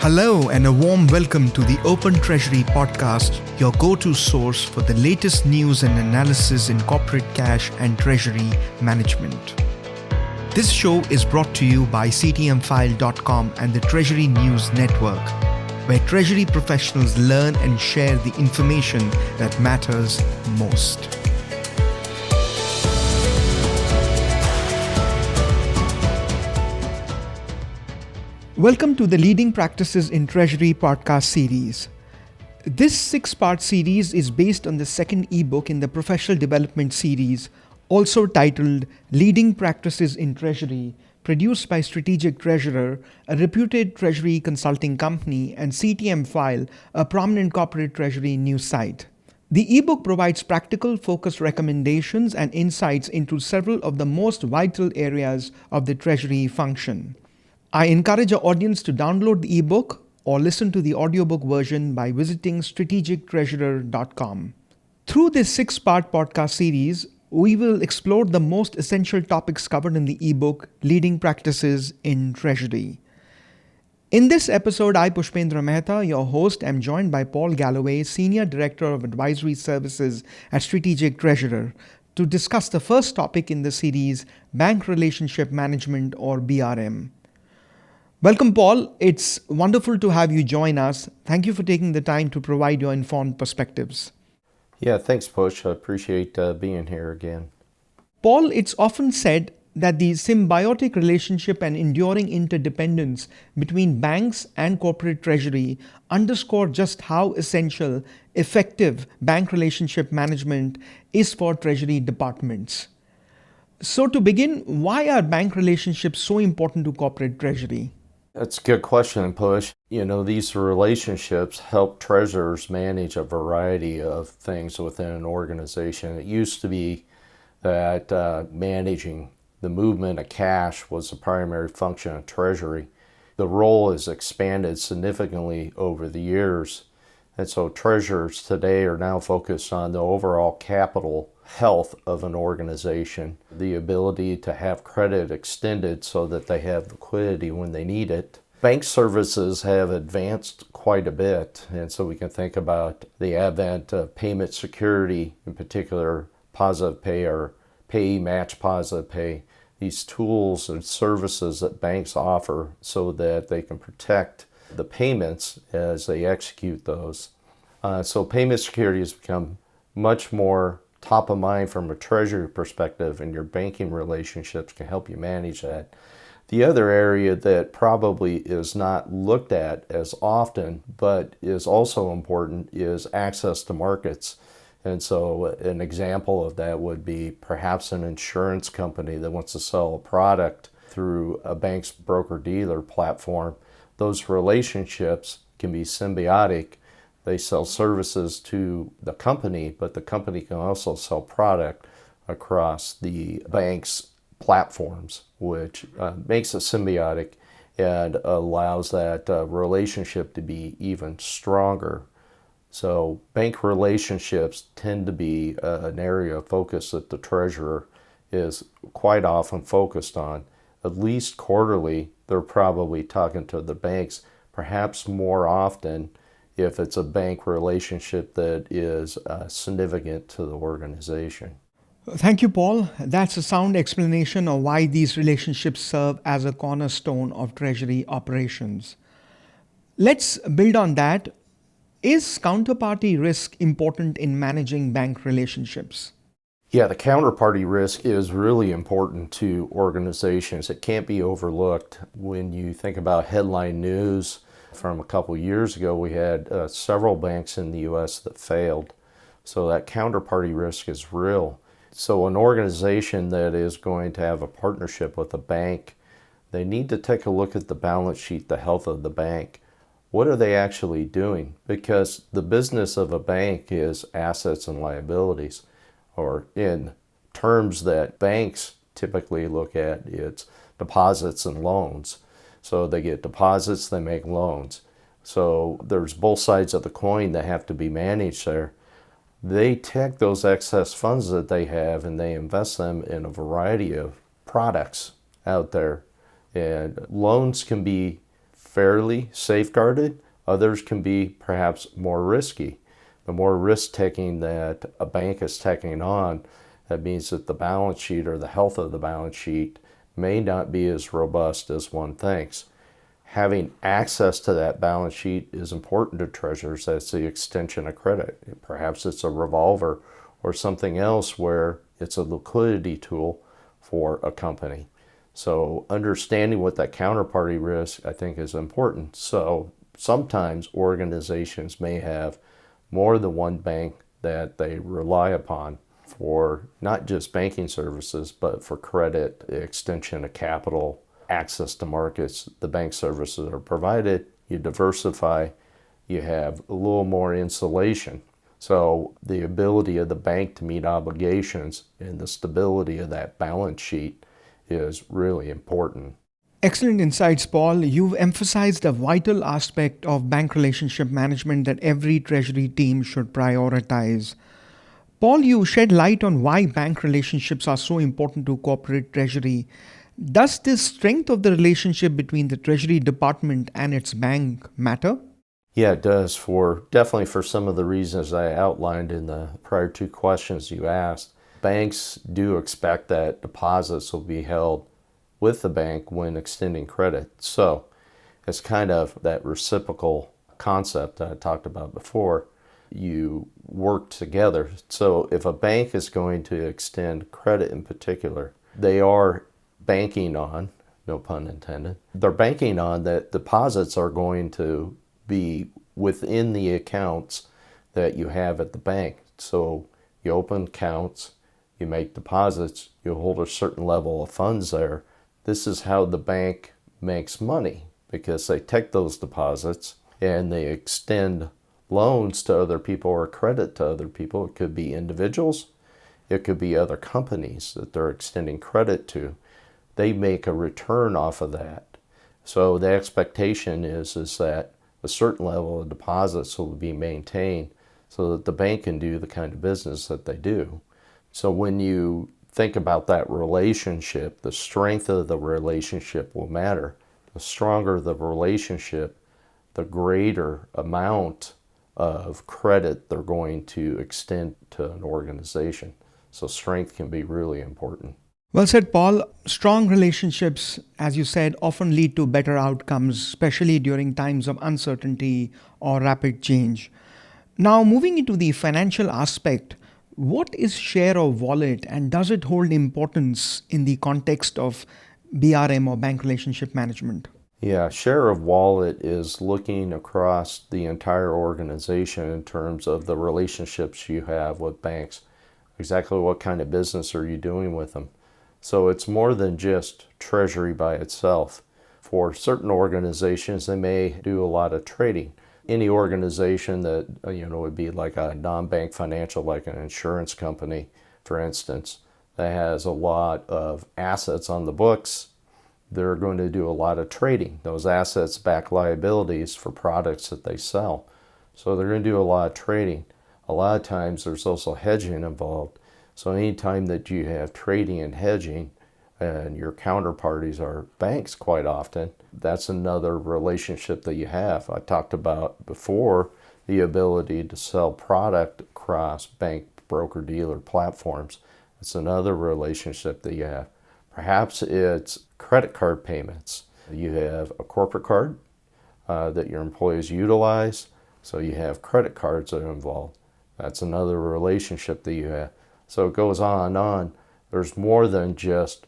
Hello and a warm welcome to the Open Treasury podcast, your go-to source for the latest news and analysis in corporate cash and treasury management. This show is brought to you by CTMfile.com and the Treasury News Network, where treasury professionals learn and share the information that matters most. Welcome to the Leading Practices in Treasury podcast series. This 6-part series is based on the second ebook in the professional development series, also titled Leading Practices in Treasury, produced by Strategic Treasurer, a reputed treasury consulting company, and CTMfile, a prominent corporate treasury news site. The ebook provides practical, focused recommendations and insights into several of the most vital areas of the treasury function. I encourage our audience to download the ebook or listen to the audiobook version by visiting strategictreasurer.com. Through this 6-part podcast series, we will explore the most essential topics covered in the ebook, Leading Practices in Treasury. In this episode, I, Pushpendra Mehta, your host, am joined by Paul Galloway, Senior Director of Advisory Services at Strategic Treasurer, to discuss the first topic in the series, Bank Relationship Management or BRM. Welcome, Paul. It's wonderful to have you join us. Thank you for taking the time to provide your informed perspectives. Yeah, thanks, Push. I appreciate being here again. Paul, it's often said that the symbiotic relationship and enduring interdependence between banks and corporate treasury underscore just how essential effective bank relationship management is for treasury departments. So to begin, why are bank relationships so important to corporate treasury? That's a good question, Push. These relationships help treasurers manage a variety of things within an organization. It used to be that managing the movement of cash was the primary function of treasury. The role has expanded significantly over the years, and so treasurers today are now focused on the overall capital health of an organization, the ability to have credit extended so that they have liquidity when they need it. Bank services have advanced quite a bit, and so we can think about the advent of payment security, in particular positive pay or pay match positive pay, these tools and services that banks offer so that they can protect the payments as they execute those. So payment security has become much more top of mind from a treasury perspective, and your banking relationships can help you manage that. The other area that probably is not looked at as often, but is also important, is access to markets. And so an example of that would be perhaps an insurance company that wants to sell a product through a bank's broker-dealer platform. Those relationships can be symbiotic. They sell services to the company, but the company can also sell product across the bank's platforms, which makes it symbiotic and allows that relationship to be even stronger. So bank relationships tend to be an area of focus that the treasurer is quite often focused on. At least quarterly, they're probably talking to the banks, perhaps more often if it's a bank relationship that is significant to the organization. Thank you, Paul. That's a sound explanation of why these relationships serve as a cornerstone of treasury operations. Let's build on that. Is counterparty risk important in managing bank relationships? Yeah, the counterparty risk is really important to organizations. It can't be overlooked. When you think about headline news from a couple years ago, we had several banks in the U.S. that failed. So that counterparty risk is real. So an organization that is going to have a partnership with a bank, they need to take a look at the balance sheet, the health of the bank. What are they actually doing? Because the business of a bank is assets and liabilities, or in terms that banks typically look at, it's deposits and loans. So they get deposits, they make loans. So there's both sides of the coin that have to be managed there. They take those excess funds that they have and they invest them in a variety of products out there. And loans can be fairly safeguarded. Others can be perhaps more risky. The more risk-taking that a bank is taking on, that means that the balance sheet or the health of the balance sheet may not be as robust as one thinks. Having access to that balance sheet is important to treasurers. That's the extension of credit. Perhaps it's a revolver or something else where it's a liquidity tool for a company. So understanding what that counterparty risk, I think, is important. So sometimes organizations may have more than one bank that they rely upon for not just banking services, but for credit, extension of capital, access to markets. The bank services are provided, you diversify, you have a little more insulation. So the ability of the bank to meet obligations and the stability of that balance sheet is really important. Excellent insights, Paul. You've emphasized a vital aspect of bank relationship management that every Treasury team should prioritize. Paul, you shed light on why bank relationships are so important to corporate Treasury. Does this strength of the relationship between the Treasury Department and its bank matter? Yeah, it does, definitely for some of the reasons I outlined in the prior two questions you asked. Banks do expect that deposits will be held with the bank when extending credit. So it's kind of that reciprocal concept that I talked about before. You work together. So if a bank is going to extend credit in particular, they are banking on, no pun intended, they're banking on that deposits are going to be within the accounts that you have at the bank. So you open accounts, you make deposits, you hold a certain level of funds there. This is how the bank makes money, because they take those deposits and they extend loans to other people or credit to other people. It could be individuals, it could be other companies that they're extending credit to. They make a return off of that. So the expectation is that a certain level of deposits will be maintained so that the bank can do the kind of business that they do. So when you think about that relationship, the strength of the relationship will matter. The stronger the relationship, the greater amount of credit they're going to extend to an organization. So strength can be really important. Well said, Paul. Strong relationships, as you said, often lead to better outcomes, especially during times of uncertainty or rapid change. Now, moving into the financial aspect, what is share of wallet and does it hold importance in the context of BRM or bank relationship management? Yeah, share of wallet is looking across the entire organization in terms of the relationships you have with banks. Exactly what kind of business are you doing with them? So it's more than just Treasury by itself. For certain organizations, they may do a lot of trading. Any organization that would be like a non-bank financial, like an insurance company, for instance, that has a lot of assets on the books, they're going to do a lot of trading. Those assets back liabilities for products that they sell. So they're going to do a lot of trading. A lot of times there's also hedging involved. So anytime that you have trading and hedging, and your counterparties are banks quite often, that's another relationship that you have. I talked about before the ability to sell product across bank broker-dealer platforms. It's another relationship that you have. Perhaps it's credit card payments. You have a corporate card that your employees utilize, so you have credit cards that are involved. That's another relationship that you have. So it goes on and on. There's more than just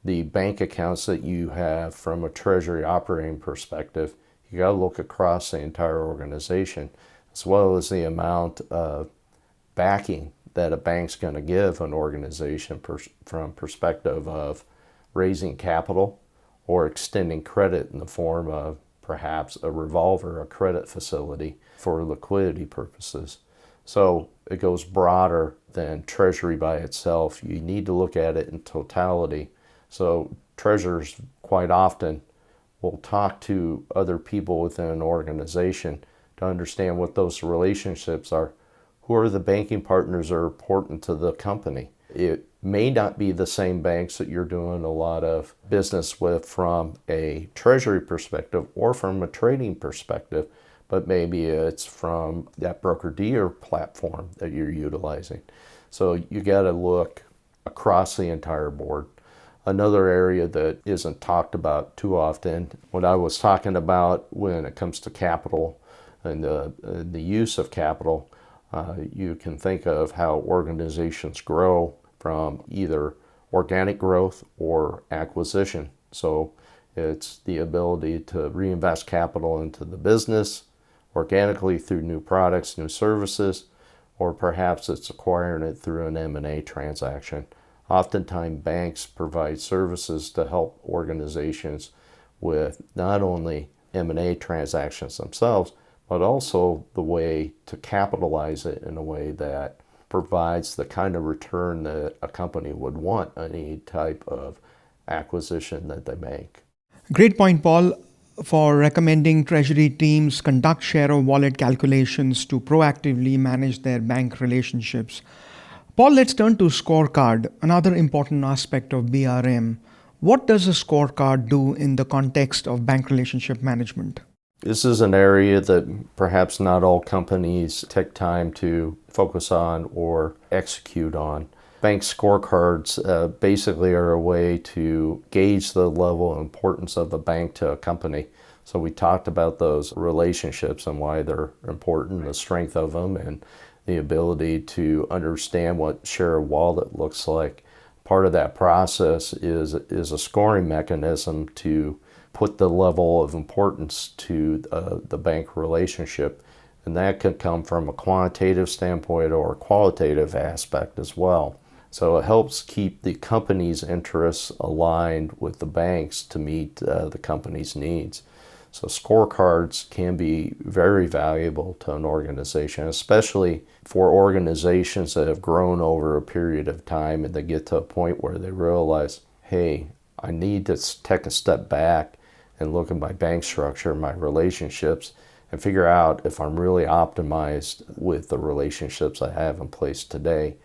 the bank accounts that you have from a Treasury operating perspective. You got to look across the entire organization, as well as the amount of backing that a bank's going to give an organization from perspective of raising capital or extending credit in the form of perhaps a revolver, a credit facility for liquidity purposes. So it goes broader than Treasury by itself. You need to look at it in totality. So treasurers quite often will talk to other people within an organization to understand what those relationships are. Who are the banking partners that are important to the company? It may not be the same banks that you're doing a lot of business with from a treasury perspective or from a trading perspective, but maybe it's from that broker-dealer platform that you're utilizing. So you got to look across the entire board. Another area that isn't talked about too often, what I was talking about when it comes to capital and the use of capital, you can think of how organizations grow from either organic growth or acquisition. So it's the ability to reinvest capital into the business organically through new products, new services, or perhaps it's acquiring it through an M&A transaction. Oftentimes banks provide services to help organizations with not only M&A transactions themselves, but also the way to capitalize it in a way that provides the kind of return that a company would want on any type of acquisition that they make. Great point, Paul, for recommending Treasury teams conduct share of wallet calculations to proactively manage their bank relationships. Paul, let's turn to scorecard, another important aspect of BRM. What does a scorecard do in the context of bank relationship management? This is an area that perhaps not all companies take time to focus on or execute on. Bank scorecards basically are a way to gauge the level of importance of a bank to a company. So we talked about those relationships and why they're important, the strength of them, and the ability to understand what share of wallet looks like. Part of that process is a scoring mechanism to put the level of importance to the bank relationship. And that can come from a quantitative standpoint or a qualitative aspect as well. So it helps keep the company's interests aligned with the banks to meet the company's needs. So scorecards can be very valuable to an organization, especially for organizations that have grown over a period of time and they get to a point where they realize, hey, I need to take a step back and look at my bank structure, my relationships, and figure out if I'm really optimized with the relationships I have in place today.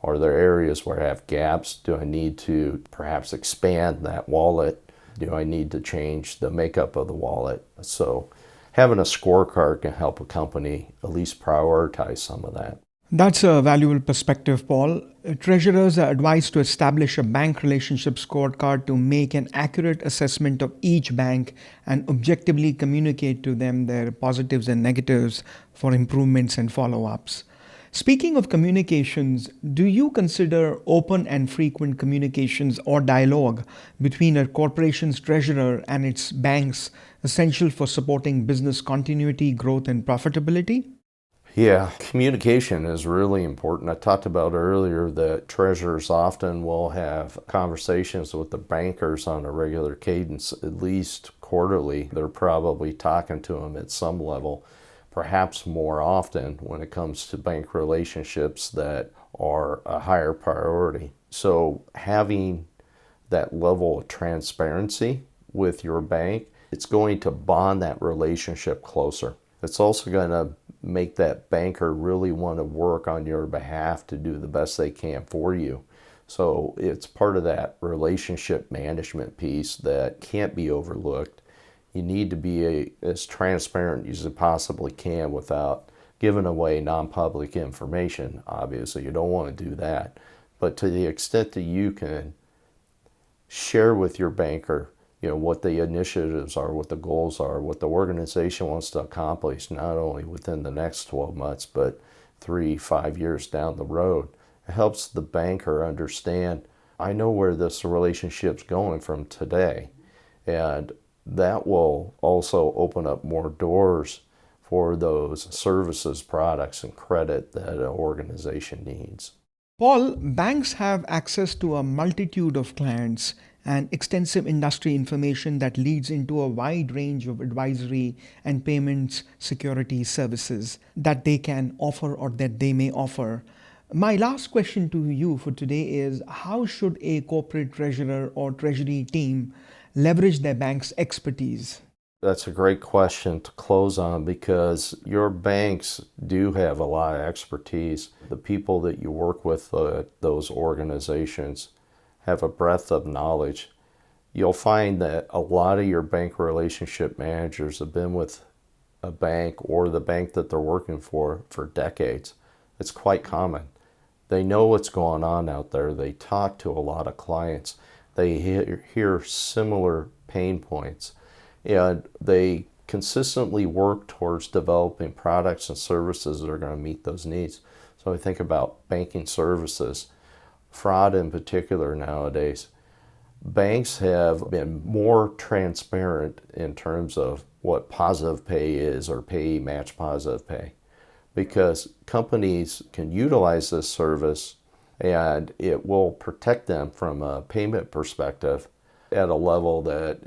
Are there areas where I have gaps? Do I need to perhaps expand that wallet? Do I need to change the makeup of the wallet? So having a scorecard can help a company at least prioritize some of that. That's a valuable perspective, Paul. Treasurers are advised to establish a bank relationship scorecard to make an accurate assessment of each bank and objectively communicate to them their positives and negatives for improvements and follow-ups. Speaking of communications, do you consider open and frequent communications or dialogue between a corporation's treasurer and its banks essential for supporting business continuity, growth, and profitability? Yeah, communication is really important. I talked about earlier that treasurers often will have conversations with the bankers on a regular cadence, at least quarterly. They're probably talking to them at some level, perhaps more often when it comes to bank relationships that are a higher priority. So having that level of transparency with your bank, it's going to bond that relationship closer. It's also going to make that banker really want to work on your behalf to do the best they can for you. So it's part of that relationship management piece that can't be overlooked. You need to be as transparent as you possibly can without giving away non-public information. Obviously, you don't want to do that. But to the extent that you can share with your banker, what the initiatives are, what the goals are, what the organization wants to accomplish, not only within the next 12 months, but 3-5 years down the road. It helps the banker understand, I know where this relationship's going from today. And that will also open up more doors for those services, products, and credit that an organization needs. Paul, banks have access to a multitude of clients and extensive industry information that leads into a wide range of advisory and payments security services that they can offer or that they may offer. My last question to you for today is, how should a corporate treasurer or treasury team leverage their bank's expertise? That's a great question to close on because your banks do have a lot of expertise. The people that you work with, those organizations, have a breadth of knowledge. You'll find that a lot of your bank relationship managers have been with a bank or the bank that they're working for decades. It's quite common. They know what's going on out there. They talk to a lot of clients. They hear similar pain points. And they consistently work towards developing products and services that are going to meet those needs. So I think about banking services, fraud in particular nowadays. Banks have been more transparent in terms of what positive pay is or pay match positive pay, because companies can utilize this service and it will protect them from a payment perspective at a level that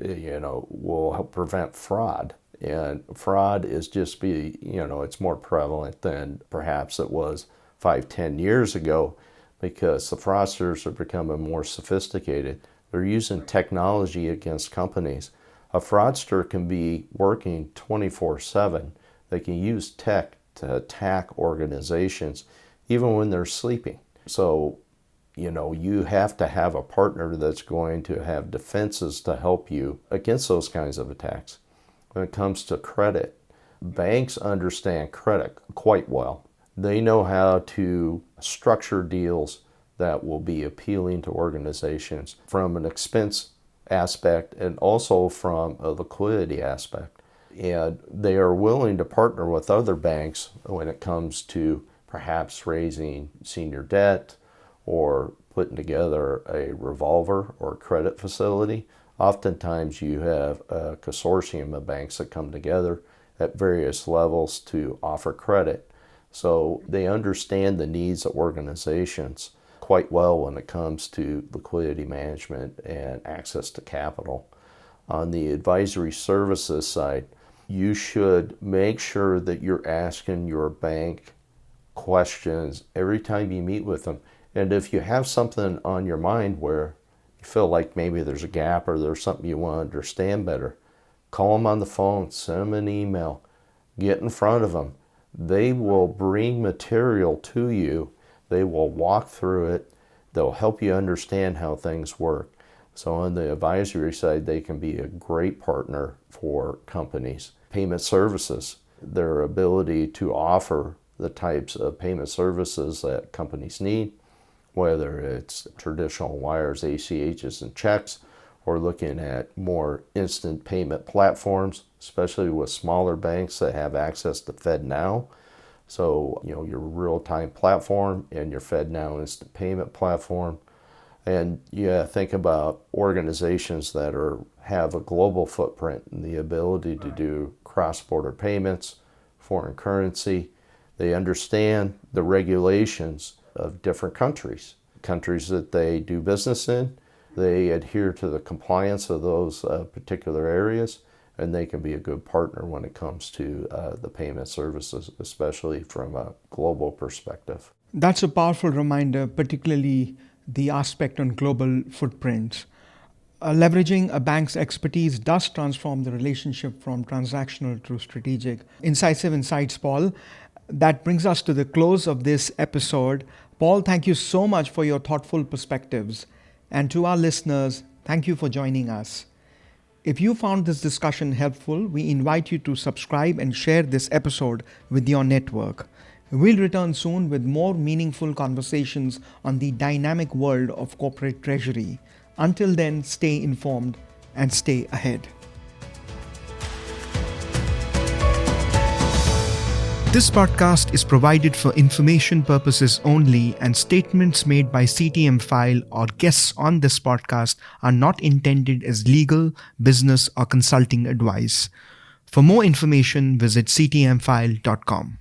will help prevent fraud. And fraud is it's more prevalent than perhaps it was 5-10 years ago, because the fraudsters are becoming more sophisticated. They're using technology against companies. A fraudster can be working 24/7. They can use tech to attack organizations even when they're sleeping. So you have to have a partner that's going to have defenses to help you against those kinds of attacks. When it comes to credit, banks understand credit quite well. They know how to structure deals that will be appealing to organizations from an expense aspect and also from a liquidity aspect. And they are willing to partner with other banks when it comes to perhaps raising senior debt or putting together a revolver or credit facility. Oftentimes you have a consortium of banks that come together at various levels to offer credit. So they understand the needs of organizations quite well when it comes to liquidity management and access to capital. On the advisory services side, you should make sure that you're asking your bank questions every time you meet with them. And if you have something on your mind where you feel like maybe there's a gap or there's something you want to understand better, call them on the phone, send them an email, get in front of them. They will bring material to you. They will walk through it. They'll help you understand how things work. So on the advisory side, they can be a great partner for companies. Payment services, their ability to offer the types of payment services that companies need, whether it's traditional wires, ACHs, and checks, or looking at more instant payment platforms, especially with smaller banks that have access to FedNow. So, your real-time platform and your FedNow instant payment platform. And think about organizations that have a global footprint and the ability to do cross-border payments, foreign currency. They understand the regulations of different countries that they do business in. They adhere to the compliance of those particular areas, and they can be a good partner when it comes to the payment services, especially from a global perspective. That's a powerful reminder, particularly the aspect on global footprints. Leveraging a bank's expertise does transform the relationship from transactional to strategic. Incisive insights, Paul. That brings us to the close of this episode. Paul, thank you so much for your thoughtful perspectives. And to our listeners, thank you for joining us. If you found this discussion helpful, we invite you to subscribe and share this episode with your network. We'll return soon with more meaningful conversations on the dynamic world of corporate treasury. Until then, stay informed and stay ahead. This podcast is provided for information purposes only, and statements made by CTMfile or guests on this podcast are not intended as legal, business, or consulting advice. For more information, visit ctmfile.com.